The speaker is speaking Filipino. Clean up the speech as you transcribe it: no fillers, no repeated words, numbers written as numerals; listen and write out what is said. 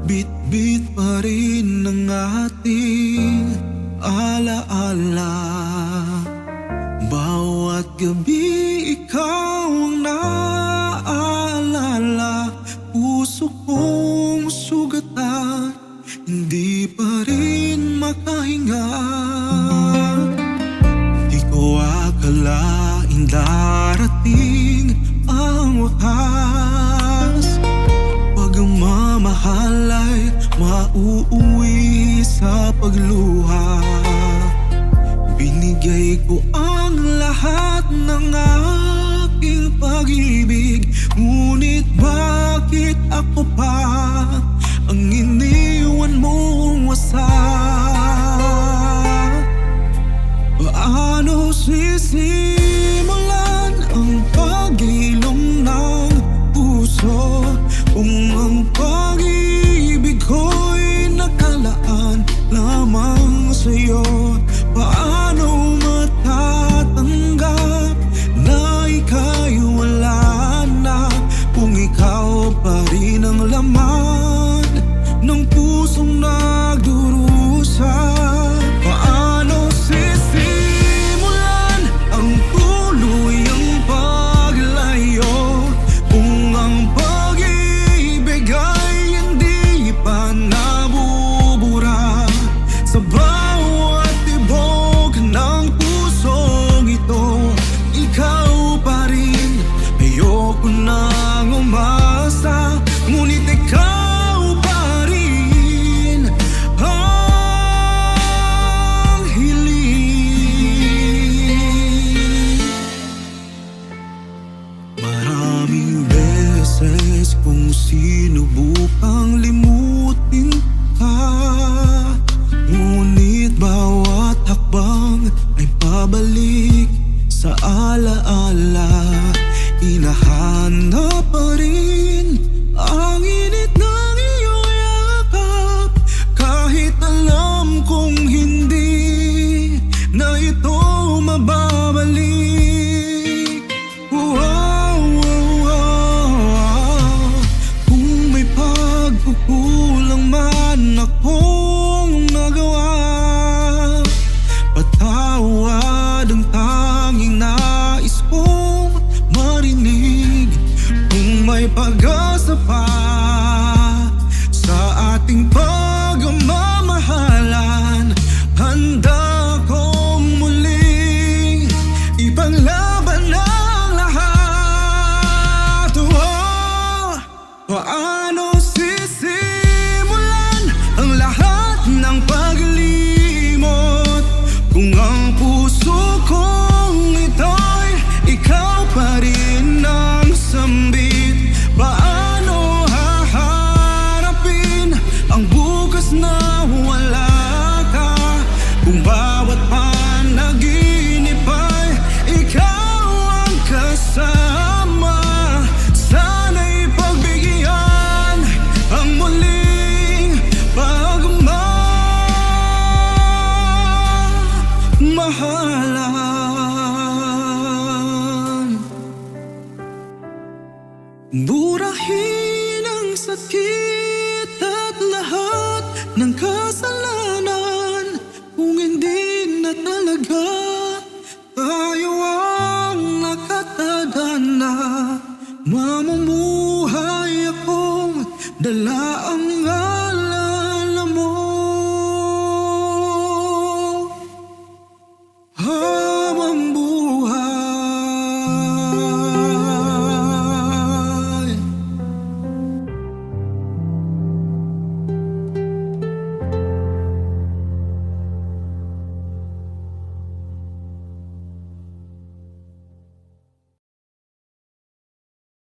Bitbit pa rin ang ating alaala. Bawat gabi ikaw ang naaalala. Puso kong sugatan, hindi pa rin makahinga. Di ko akalaing darating ang wakas. Pagmamahal ay mauuwi sa pagluha. Binigay ko ang lahat ng aking pag-ibig, ngunit bakit ako pa ang iniwan mong wasak? Paano sisimulan ang pag-ilong ng puso kung ang pag-ibig ko'y nakalaan lamang sa'yo? Paano matatanggap na ika'y wala na kung ikaw pa rin ang laman ng pusong nagdurusa? Paano sisimulan ang tuluyang paglayo kung ang pag-ibig ay hindi pa nabubura? Sa bawat tibok ng pusong ito, ikaw pa rin. Ayoko nang umasa, ngunit ikaw pa rin ang hiling. Maraming beses kong sinubukang limutin ka, ngunit bawat hakbang ay pabalik sa alaala. Hinahanap pa rin ang init ng iyong yakap, kahit alam kong hindi na ito mababalik. Kung may pagkukulang man akong nagawa, patawad ang tanging nais kong marinig. Kung may pag-asa pa sa ating pagmamahalan, handa kong muling ipaglaban ang lahat. Paano sisimulan ang lahat ng paglimot kung ang puso kong ito'y ikaw pa rin ang sambit? Paano haharapin ang bukas na wala ka kung bawat panaginip ay ikaw ang kasama? Sana'y pagbigyan ang muling pagmamahalan. Burahin ang sakit at lahat ng kasalanan, kung hindi na talaga tayo ang nakatadhana. Mamumuhay akong dala